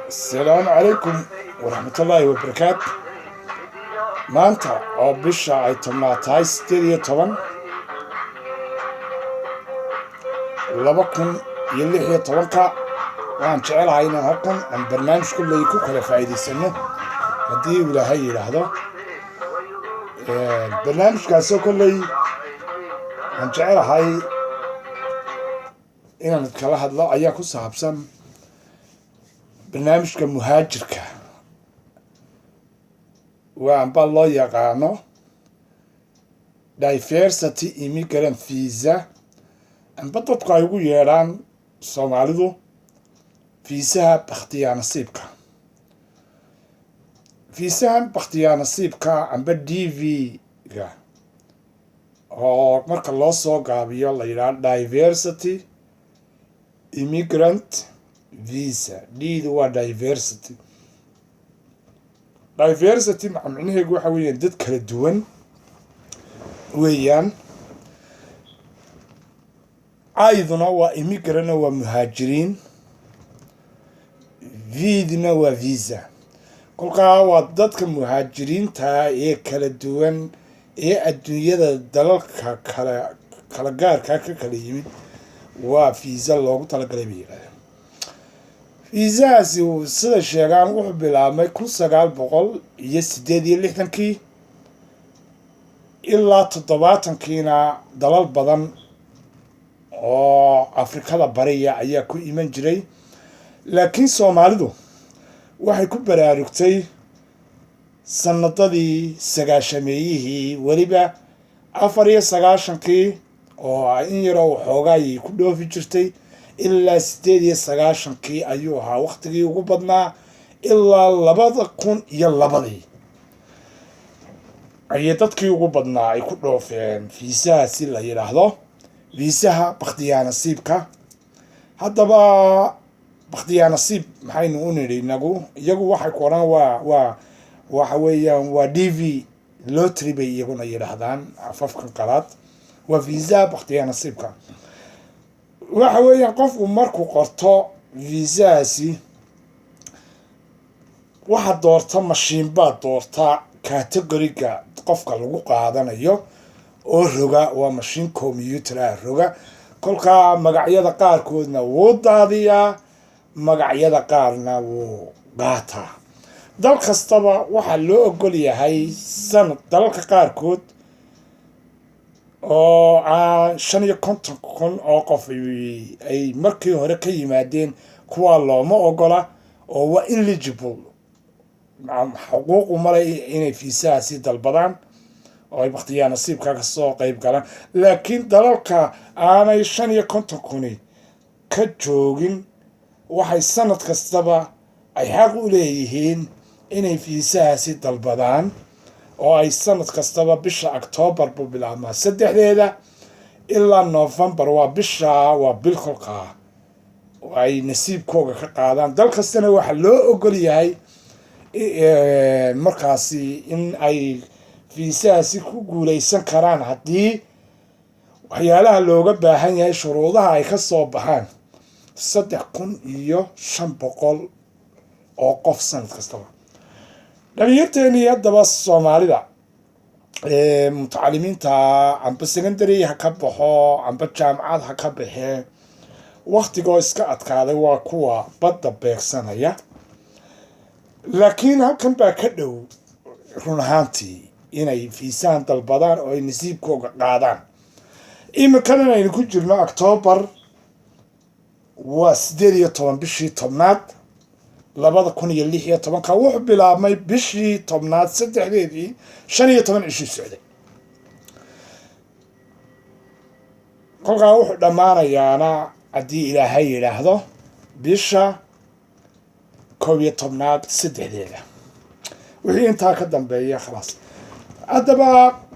السلام عليكم ورحمة الله وبركاته. maanta oo bisha ay tobnaatahay 18 2016 waan jecelahay inaan halkan aan barnaamij kulley ku kala faa'iidaysano haddii ilaahay yidhaahdo. barnaamijkaasoo kolley aan jecelahay inaan kala hadlo ayaa ku saabsan barnaamijka muhaajirka waanba loo yaqaano diversity immigrant visa amba dadku ay ugu yeedhaan soomaalidu fiisaha bakhtiyaa nasiibka. fiisahan bakhtiyaa nasiibka amba d v-ga oo marka loo soo gaabiyo la yidhaahdo diversity immigrant visa. d-du waa diversity macnaheegu waxa weeyaan dad kala duwan weeyaan. ayduna waa immigrantna waa muhaajiriin, vidna waa visa. kolkaa waa dadka muhaajiriinta ee kala duwan ee adduunyada dalalka kala gaarkaa ka kala yimid waa visa loogu talagalay bay yidhahdeen. fiisahaasi sida sheegaan wuxuu bilaabmay 1968 ilaa 70kiina dalal badan oo afrikada bariya ayaa ku iman jiray, laakiin soomaalidu waxay ku baraarugtay sanadadii sagaashameeyihii, weliba 94kii oo in yaroo waxoogaayay ku dhoofi jirtay ilaa 98kii ayuu ahaa waqtigii ugu badnaa, ilaa 2002 ayay dadkii ugu badnaa ay ku dhoofeen fiisahaasi la yidhaahdo fiisaha bakhtiyaa nasiibka. haddaba bakhtiyaa nasiib maxaynu u nidhi inagu, iyagu waxay ku odhan waxa weeyaan waa d v lotry bay iyaguna yidhaahdaan afafkan qalaad. waa fiisaha bakhtiyaa nasiibka. waxa weeyaan qofku markuu qorto fiisahaasi waxaad doorta mashiin baad doortaa categoriga qofka lagu qaadanayo oo roga, waa mashiin combyuter ah roga. kolkaa magacyada qaarkoodna wuu daadiyaa, magacyada qaarna wuu qaataa. dal kastaba waxaa loo ogol yahay sanad, dalalka qaarkood oo 55,000 oo qof ay markii hore ka yimaadeen kuwaa looma ogola oo waa eligible, xuquuqu malay inay fiisahaasi dalbadaan oo ay bakhtiyaa nasiibka ka soo qayb galaan. laakiin dalalka aanay 55,000 ka joogin waxay sanad kastaba ay xaq u leeyihiin inay fiisahaasi dalbadaan, oo ay sanad kastaba bisha October buu bilaabmaa 3 ilaa November waa bil kolkaa ay nasiibkooga ka qaadaan. dal kastana waxaa loo ogol yahay markaasi in ay fiisahaasi ku guuleysan karaan haddii waxyaalaha looga baahan yahay shuruudaha ay ka soo baxaan 3,500 oo qof sanad kastaba. dhalinyarteeni haddaba soomaalida mutacalimiinta amba secondary ha ka baxo amba jaamacad ha ka baxee, waktigoo iska adkaaday waa kuwa badda beegsanaya. laakiin halkan baa ka dhow run ahaantii inay fiisahan dalbadaan oo ay nasiibkooga qaadaan. iminkadan aynu ku jirno October waa 18 bishii tobnaad 2016. wuxuu bilaabmay bishii tobnaad 3deedii 15 cisho socday. kolkaa wuxuu dhammaanayaana haddii ilaahay yidhaahdo bisha 11aad 3deeda. wixii intaa ka dambeeya khalaas. haddaba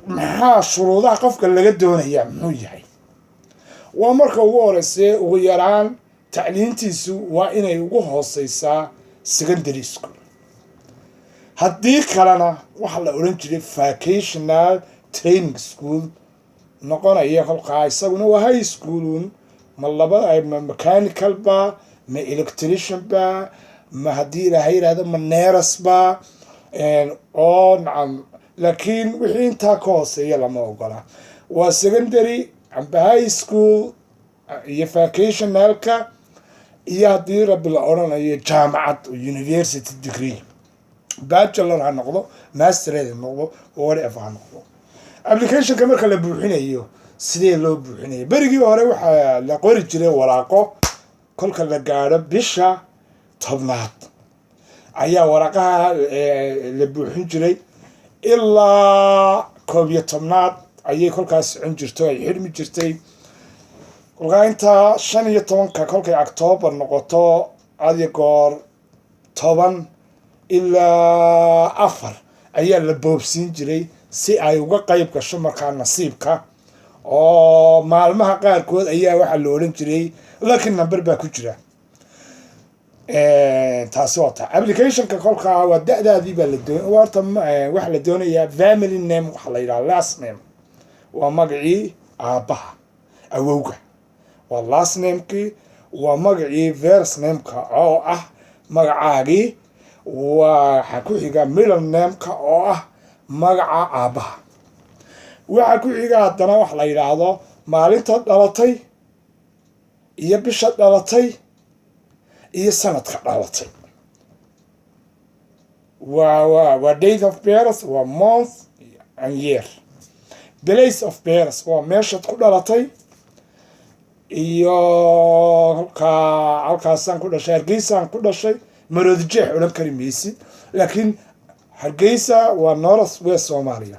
maxaa shuruudaha qofka laga doonayaa muxuu yahay? waa marka ugu horeyse ugu yaraan tacliintiisu waa inay ugu hooseysaa secondary school. haddii kalena waxaa la odhan jiray vocational training school noqonaya. kolkaa isaguna waa high schoolun ma mechanical ba ma electrician ba ما هدي إلهي هذا من نيرس با أو نعم لكن وحين تاكوس هي لما أقولها وسكندري عم بهاي سكول يفاكيشن هالكا يهدي رب الأوران هي جامعة يونيفرسيتي ديجري bachelor ha noqdo master ha noqdo whatever ha noqdo application marka la buuxinayo sidee loo buuxinayo berigii hore waxa la qori jiray waraaqo kolka la gaaro bisha 10aad ayaa waraqaha la buuxin jiray ilaa 11aad ayay kolkaas socon jirtay ay xirmi jirtay kolkainta 15ka kolkay October noqoto adigoor 10 ilaa 4 ayaa la boobsiin jiray si ay uga qayb gasho markaa nasiibka oo maalmaha qaarkood ayaa waxa la oran jiray laakiin number baa ku jira taasi wata applicationka kolka waa da'daadii baa la doonay warta waxa la doonayaa family name waxa la yiraahdaa last name waa magacii aabaha awowga waa last name-ki waa magacii first name-ka oo ah magacaagii waxa ku xiga middle name-ka oo ah magaca aabaha waxa ku xiga hadana wax la yiraahdo maalinta dhalatay iyo bisha dhalatay iyo sanadka dhalatay waa date of birth waa month and year place of birth waa meeshaad ku dhalatay iyo halkaasaan ku dhashay Hargeysaan ku dhashay maroodi jeex oran kari maysid laakiin Hargeysa waa North West Soomaaliya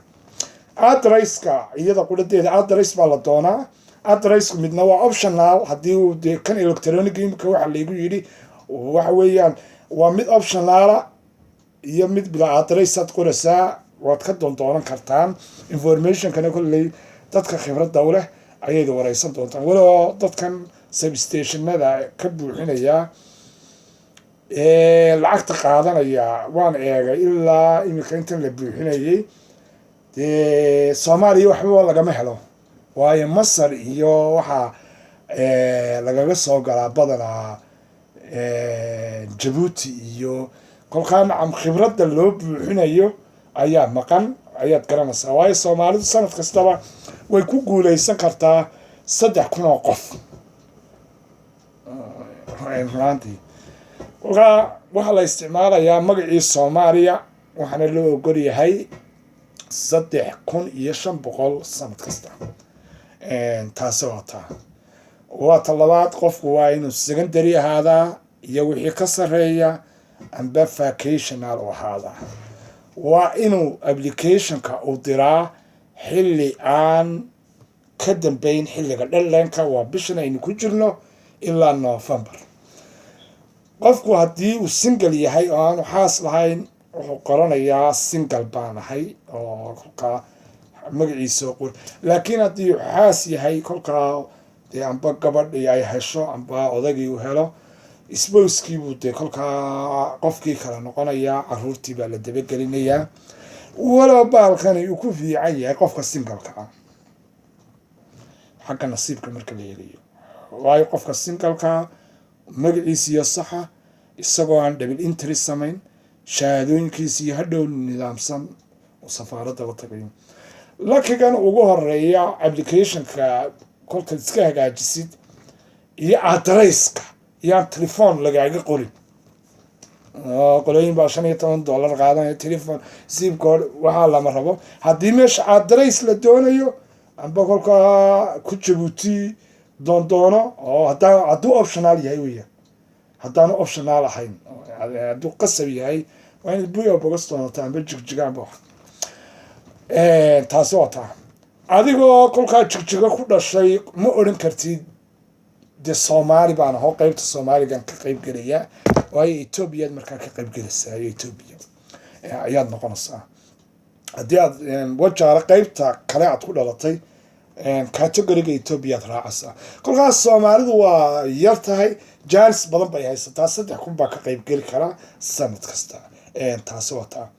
addresska iyada quladeeda address baa la doonaa address midna waa optional hadii uu kan electronic imka waxa la igu yiri waxa weeyaan waa mid optional iyo mid bila address ad qoraysaa waad ka doonan kartaan information kana kulay dadka khibradda u leh ayay wareysan doontaan walo dadkan substationada ka buuxinaya lacagta qaadanaya waan eegay ilaa imika inta la buuxinayay Soomaaliya waxba lagama helo waayo Masar iyo waxa lagaga soo galaa badanaa Djibouti iyo kolkaan am khibradda loo buuxinayo ayaa maqan ayaad garanaysaa waayo Soomaalidu sanad kastaba way ku guuleysan kartaa 3,000 oo qof ranti waxa la isticmaalayaa magacii Soomaaliya waxana loo ogol yahay 3,500 sanad kasta taasi waa talabaad qofku waa inuu secondary ahaada iyo wixii ka sareeya amba vocational oo ahaada waa inuu applicationka u diraa xilli aan ka dambeyn xilliga deadline-ka waa bishan aynu ku jirno ilaa November qofku haddii uu single yahay oo aan xaas lahayn wuxuu qoranayaa single baan ahay oo kolka magaciisa qor laakiin haddii xaas yahay kolka amba gabadhii ay hesho amba odagii uu helo spouse-kii buu kolka qofkii kala noqonayaa caruurtii baa la dabagelinayaa walo baalkani uu ku fiican yahay qofka single-ka ah xagga nasiibka marka la eegayo waayo qofka single-ka magaciisa saxa isagoo aan double entry samayn shahaadooyinkiisa hadhow nidaamsan oo safaaradda la tagayo lakigan ugu horeeya applicationka kolka iska hagaajisid iyo addresska iyo telephone lagaaga qorin qolooyin baa $15 qaadanaya telephone zip code waxa lama rabo haddii meesha address la doonayo amba kolka ku Djibouti doono oo hadduu optional yahay weeyaa haddaan optional ahayn hadduu qasab yahay waa in buuyo bogostoona amba jigjigaan baa taasi wata adigoo kolka jigjiga ku dhashay ma oran kartid de Soomaali baan aho qaybta Soomaaligan ka qayb galaya waayo Ethiopia markaa ka qayb galaysaa Ethiopia ayaad noqonaysaa haddii aad wajaara qaybta kale aad ku dhalatay category-ga Ethiopia aad raacaysaa kolkaas Soomaalidu waa yar tahay jaanis badan bay haysataa 3,000 baa ka qayb gali kara sanad kasta taasi wata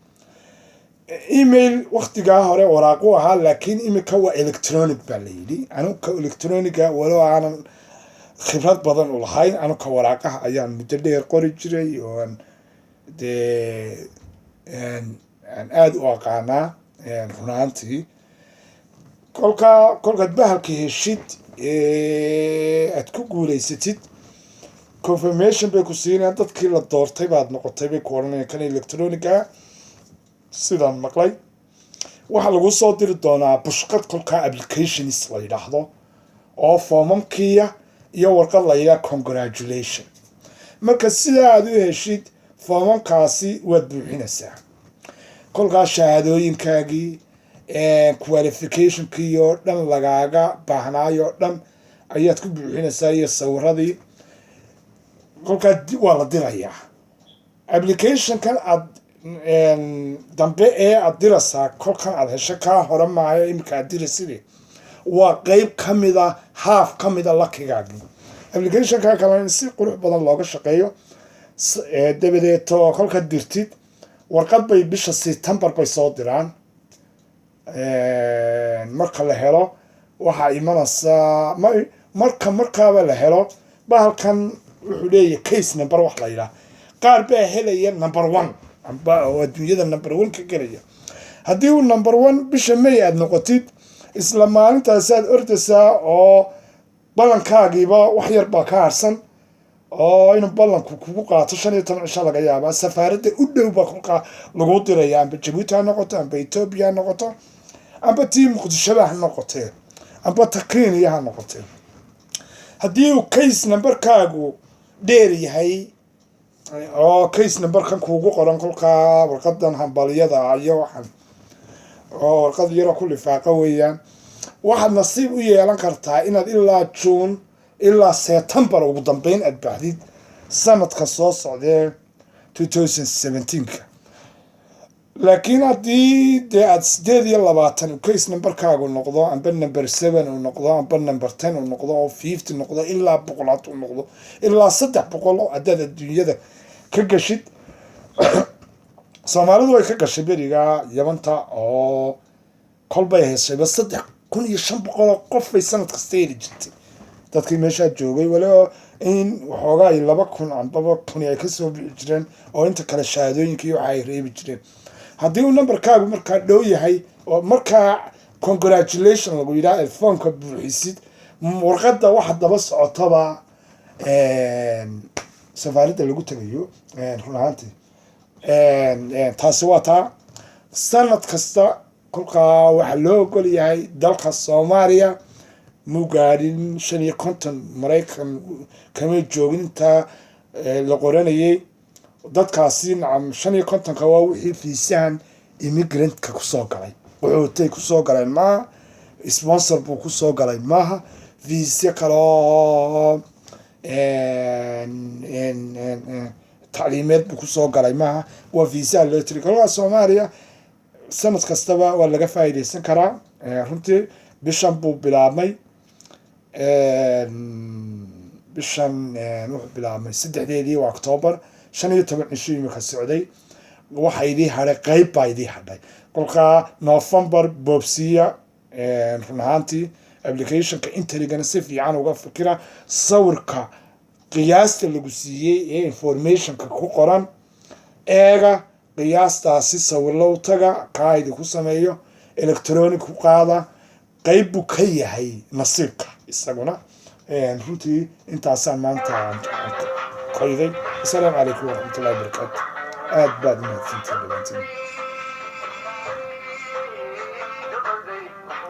email waqtiga hore waraaqo ahaa laakiin imika waa electronic baa la yiri anu ka electronic walo aanan khibrad badan u lahayn anu ka waraaqaha ayaan muddo dheer qori jiray oo aan dee aan aada u aqaanaa run ahaantii kolkaad bahalka heshid aad ku guulaysatid confirmation bay ku siinayaan dadkii la doortay baad noqotay bay ku odhanayaan kan electroniga sidaan maqlay waxaa lagu soo diri doonaa bushqad kolkaa applications la yidhaahdo oo foomamkiya iyo warqad la yidhaha congratulation marka sidaa aad u heshid foomamkaasi waad buuxinaysaa kolkaas shahaadooyinkaagii qualificationkii oo dhan lagaaga baahnaayo o dhan ayaad ku buuxinaysaa iyo sawiradii kolkaa waa la dirayaa applicationkan aad dambe ee aad diraysaa kolkan aad hesho kaa hore maayo iminka aad diraysidii waa qeyb ka mida haaf ka mida lakigaagii applicationka kale in si qurux badan looga shaqeeyo dabadeeto kolkaad dirtid warqad bay bisha September bay soo diraan marka la helo waxaa imanaysaa markaaba la helo bahalkan wuxuu leeyahay case number wax la yidhaah qaar baa helaya number 1 amba oo adduunyada number 1 ka gelaya haddii uu number 1 bisha May aad noqotid isla maalintaas aad ordaysaa oo balankaagiiba wax yar baa ka harsan oo inuu ballanku kugu qaato 15 cisho laga yaabaa safaaradda u dhow baa kolkaa lagu diraya amba Djibouti ha noqoto amba Ethiopia ha noqoto amba tii Muqdisho ha noqotee amba Kenya ha noqotee haddii uu case numberkaagu dheer yahay oo case numberkan kuugu qoran kolkaa warqadan hambaliyada iyo waxan oo warqad yaro ku lifaaqa weeyaan waxaad nasiib u yeelan kartaa inaad ilaa June ilaa September ugu dambeyn aad baahdid sanadka soo socdee 2017 laakiin haddii dee aad 28 case numberkaagu noqdo amba number 7 uu noqdo amba number 10 uu noqdo oo 50 noqdo ilaa 100 uu noqdo ilaa 300 haddaad adduunyada ka gashid Soomaalidu way ka gashay beriga Yabanta oo kolbay heshayba 3500 qof bay sanad kasta heli jirtay dadkii meesha joogay wala in waxoogaa 2000 amba 1000 ay ka soo bixi jireen oo inta kale shahaadooyinkii waxa ay reebi jireen haddii uu numberkaagu markaa dhow yahay oo markaa congratulation lagu yidhaha foomka buuxisid warqadda waxa daba socotaba safaaradda lagu tagayo run ahaantii taasi waa taa sanad kasta kolkaa waxaa loo ogol yahay dalka Soomaaliya muu gaadhin 50 Maraykan kama joogin intaa la qoranayay dadkaasi nacam 50ka waa wixii fiisahan immigrant-ka ku soo galay wuxuu ku soo galay ma sponsor buu ku soo galay maaha fiisa kale oo تعليمات بكسو قالي معها وفيزا اللي كلها سوماليا سنة كستبا ولا قفايدي سنكرا رنتي بشان بو بلامي بشان نوح بلامي 6 دي واكتوبر شان يتبع نشي مخ السعودي وحيدي هذا قيب بايدي هذا كلها نوفمبر بوبسيا رنهانتي ابلكيشن كانتليجنس في عن وقف فكره صورك qiyaasta lagu siiyay ee informationka ku qoran eega qiyaastaasi sawirlow taga qaaydi ku sameeyo electronic ku qaada qayb buu ka yahay nasiibka isaguna runtii intaasaan maanta qayday assalaamu calaykum waraxmatullaahi wabarakaatu aad baad mahadsantihiin